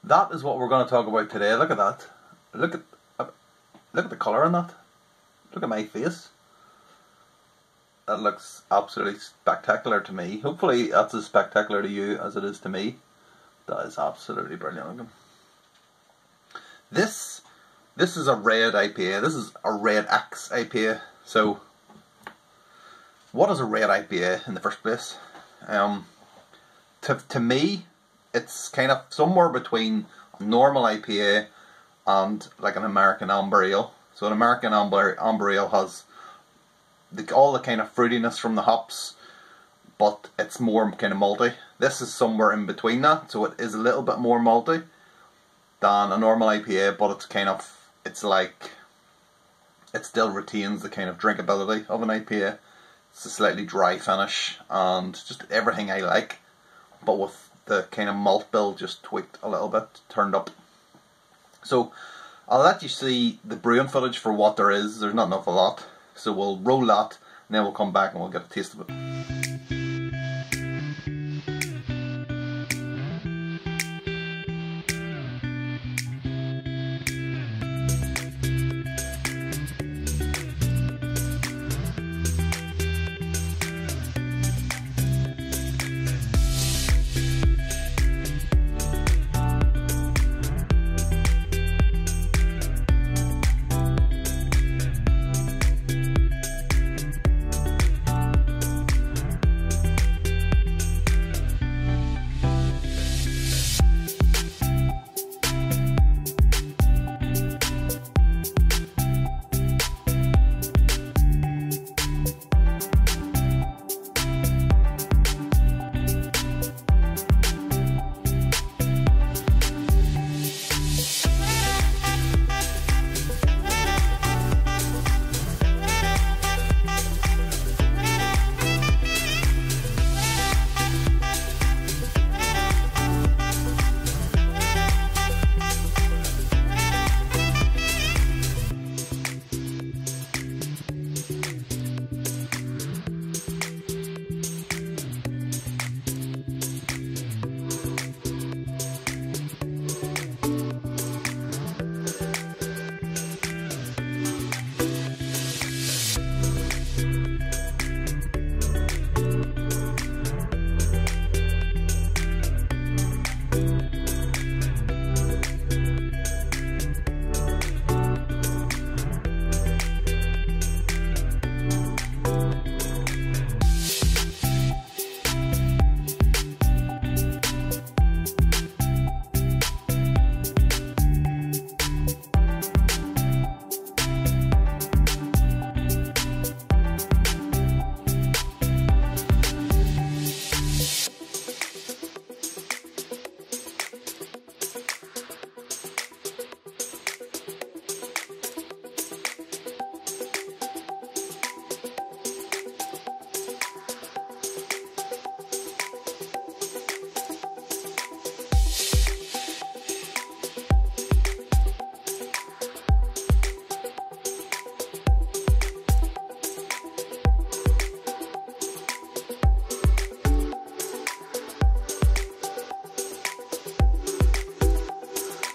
that is what we're going to talk about today. Look at that. Look at the colour in that. Look at my face. That looks absolutely spectacular to me. Hopefully that's as spectacular to you as it is to me. That is absolutely brilliant looking. This is a red IPA. This is a Red X IPA. So, what is a red IPA in the first place? To me, it's kind of somewhere between a normal IPA and like an American amber ale. So an American amber ale has all the kind of fruitiness from the hops, but it's more kind of malty. This is somewhere in between that, so it is a little bit more malty than a normal IPA, but it's kind of, it's like, it still retains the kind of drinkability of an IPA. It's a slightly dry finish and just everything I like, but with the kind of malt bill just tweaked a little bit, turned up. So I'll let you see the brewing footage for what there is. There's not enough of that. So we'll roll that and then we'll come back and we'll get a taste of it.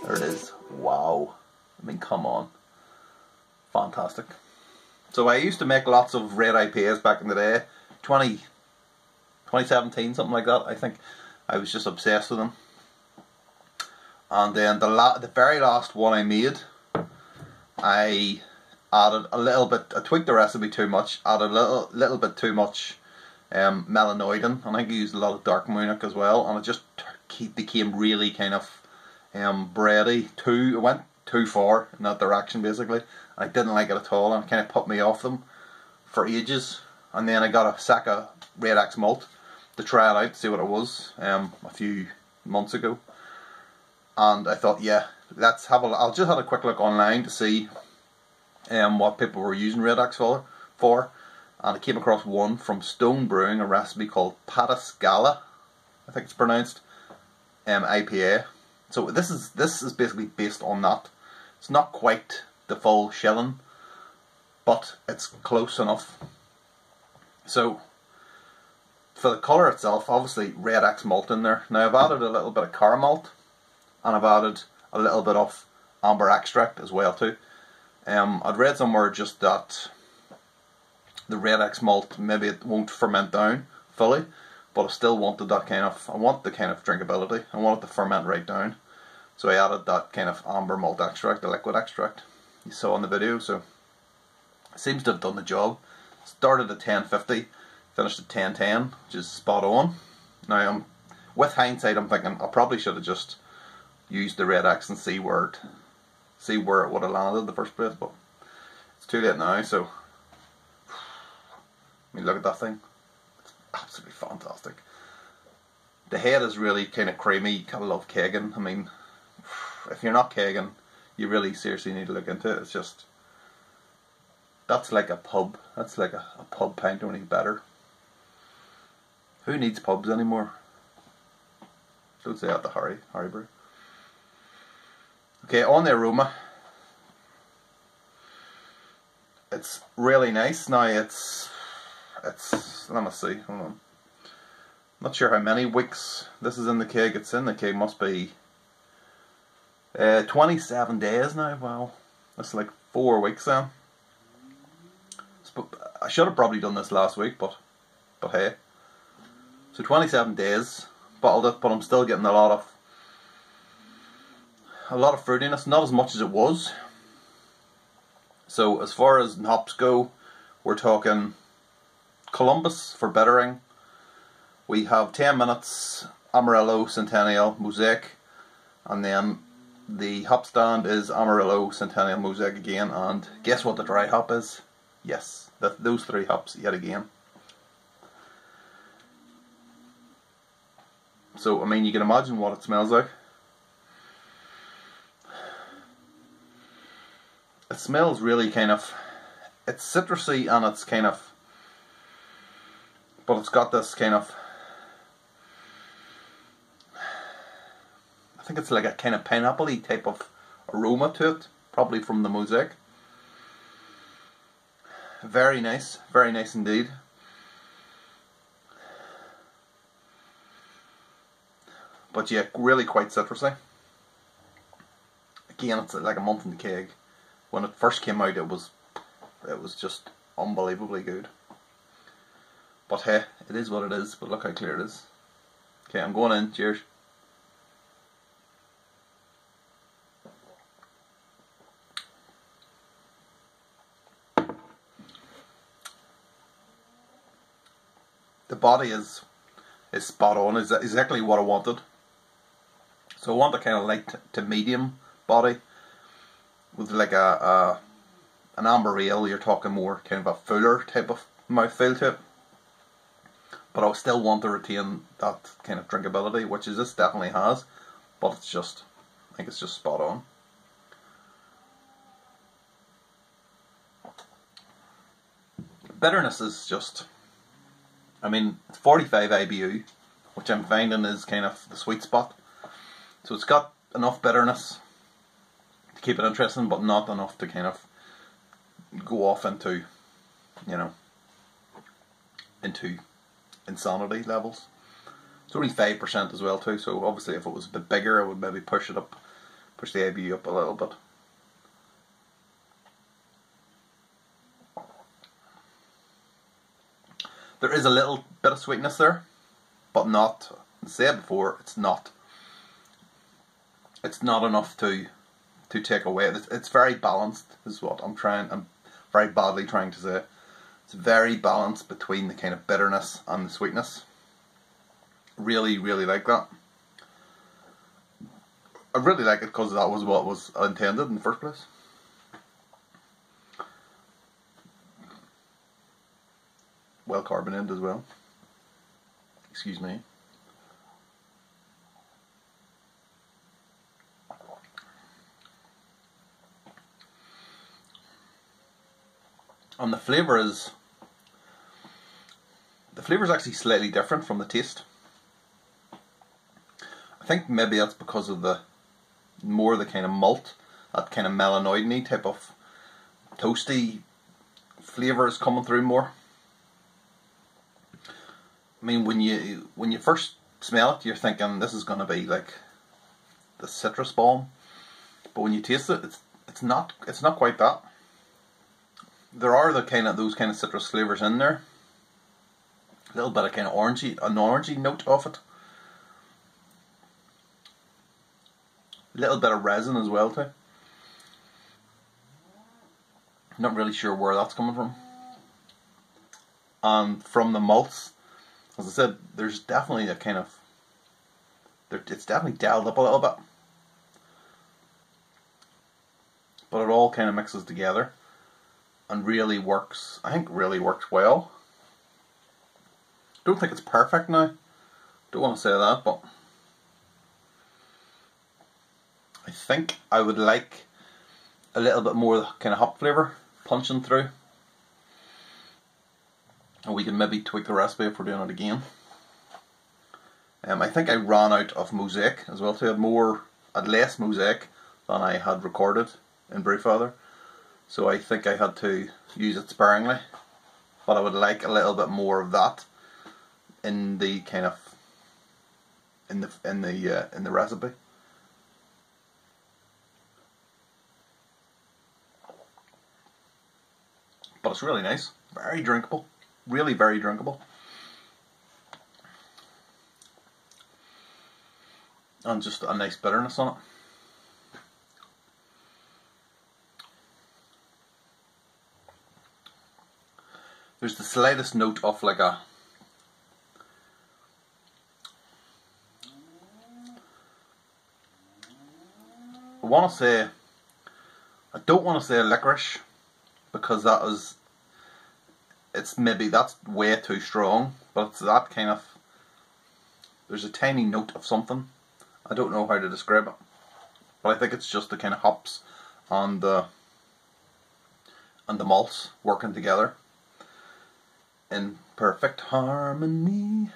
There it is. Wow. I mean, come on. Fantastic. So I used to make lots of red IPAs back in the day. 2017, something like that, I think. I was just obsessed with them. And then the very last one I made, I added a little bit, I tweaked the recipe too much, added a little bit too much melanoidin, and I think I used a lot of dark Munich as well, and it just became really kind of bready. It went too far in that direction basically. I didn't like it at all, and it kind of put me off them for ages. And then I got a sack of Red X malt to try it out, see what it was, a few months ago. And I thought, yeah, I'll just have a quick look online to see what people were using Red X for. And I came across one from Stone Brewing, a recipe called Patascala, I think it's pronounced, IPA. So this is basically based on that. It's not quite the full shilling, but it's close enough. So for the colour itself, obviously Red X malt in there. Now I've added a little bit of Caramalt and I've added a little bit of amber extract as well too. I'd read somewhere just that the Red X malt, maybe it won't ferment down fully, but I still wanted that kind of, I want the kind of drinkability, I want it to ferment right down. So I added that kind of amber malt extract, the liquid extract you saw in the video, so it seems to have done the job. Started at 1050, finished at 1010, which is spot on. Now, with hindsight, I'm thinking I probably should have just used the Red X and see where it would have landed in the first place, but it's too late now. So, I mean, look at that thing. It's absolutely fantastic. The head is really kind of creamy. I love kegging. I mean, if you're not kegging, you really seriously need to look into it. It's just, that's like a pub. That's like a pub pint, only better. Who needs pubs anymore? Don't say that to Harry Brew. Okay, on the aroma. It's really nice. Now it's let me see, hold on. Not sure how many weeks this is in the keg. It's in the keg, must be 27 days now. Wow, that's like 4 weeks then. I should have probably done this last week, but hey. So 27 days, bottled it, but I'm still getting a lot of fruitiness, not as much as it was. So as far as hops go, we're talking Columbus for bittering. We have 10 minutes Amarillo, Centennial, Mosaic, and then the hop stand is Amarillo, Centennial, Mosaic again, and guess what the dry hop is? Yes, those 3 hops yet again. So, I mean, you can imagine what it smells like. It smells really kind of, it's citrusy and it's kind of, but it's got this kind of, I think it's like a kind of pineapple-y type of aroma to it, probably from the Mosaic. Very nice indeed. But yeah, really quite citrusy. Again, it's like a month in the keg. When it first came out, it was just unbelievably good. But hey, it is what it is. But look how clear it is. Okay, I'm going in. Cheers. The body is spot on. Is exactly what I wanted. So I want a kind of light to medium body with like an amber ale. You're talking more kind of a fuller type of mouthfeel to it, but I still want to retain that kind of drinkability, which this definitely has. But it's just, I think it's just spot on. Bitterness is just, I mean, it's 45 IBU, which I'm finding is kind of the sweet spot. So it's got enough bitterness to keep it interesting, but not enough to kind of go off into, you know, into insanity levels. It's only 5% as well too, so obviously if it was a bit bigger I would maybe push the IBU up a little bit. There is a little bit of sweetness there, but not, I said before, it's not enough to take away. It's very balanced is what I'm very badly trying to say. It's very balanced between the kind of bitterness and the sweetness. Really, really like that. I really like it because that was what was intended in the first place. Well carbonated as well. Excuse me. And the flavour is actually slightly different from the taste. I think maybe that's because of the kind of malt, that kind of melanoid-y type of toasty flavour is coming through more. I mean, when you first smell it, you're thinking this is going to be like the citrus bomb, but when you taste it, it's not quite that. There are those kind of citrus flavors in there. A little bit of kind of an orangey note of it. A little bit of resin as well too. Not really sure where that's coming from. And from the malts, as I said, there's definitely a kind of, it's definitely dialed up a little bit, but it all kind of mixes together and really works. I think really works well. Don't think it's perfect now. Don't want to say that, but I think I would like a little bit more kind of hop flavour punching through. And we can maybe tweak the recipe if we're doing it again. I think I ran out of Mosaic as well, so I had less Mosaic than I had recorded in Brewfather. So I think I had to use it sparingly. But I would like a little bit more of that in the kind of in the recipe. But it's really nice, very drinkable, really very drinkable, and just a nice bitterness on it. There's the slightest note of like a I don't want to say licorice, because that's way too strong, but it's that kind of, there's a tiny note of something. I don't know how to describe it, but I think it's just the kind of hops and the malts working together in perfect harmony,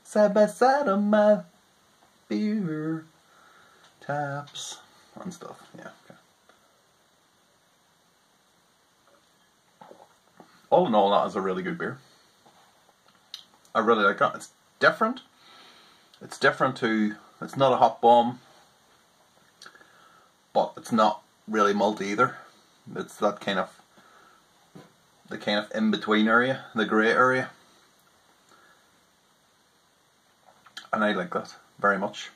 side by side on my beer taps and stuff. Yeah. Okay. All in all, that is a really good beer. I really like it. It's different. It's not a hop bomb, but it's not really malt either. It's that kind of, the kind of in-between area, the grey area. And I like that very much.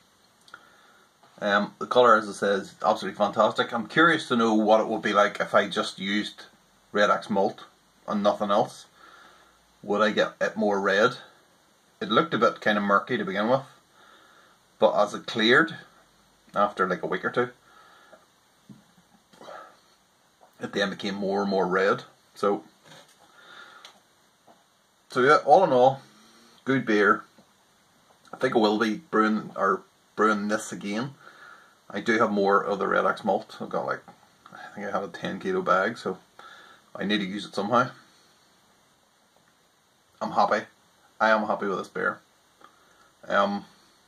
The colour, as I said, is absolutely fantastic. I'm curious to know what it would be like if I just used Red X malt and nothing else. Would I get it more red? It looked a bit kind of murky to begin with, but as it cleared after like a week or two, it then became more and more red. So yeah, all in all, good beer. I think I will be brewing this again. I do have more of the Red X malt. I've got like, I think I have a 10 kilo bag, so I need to use it somehow. I'm happy. I am happy with this beer. And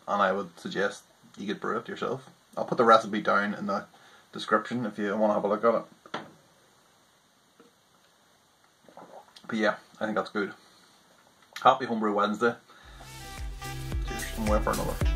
I would suggest you could brew it yourself. I'll put the recipe down in the description if you want to have a look at it. But yeah, I think that's good. Happy Homebrew Wednesday. Cheers. I'm waiting for another.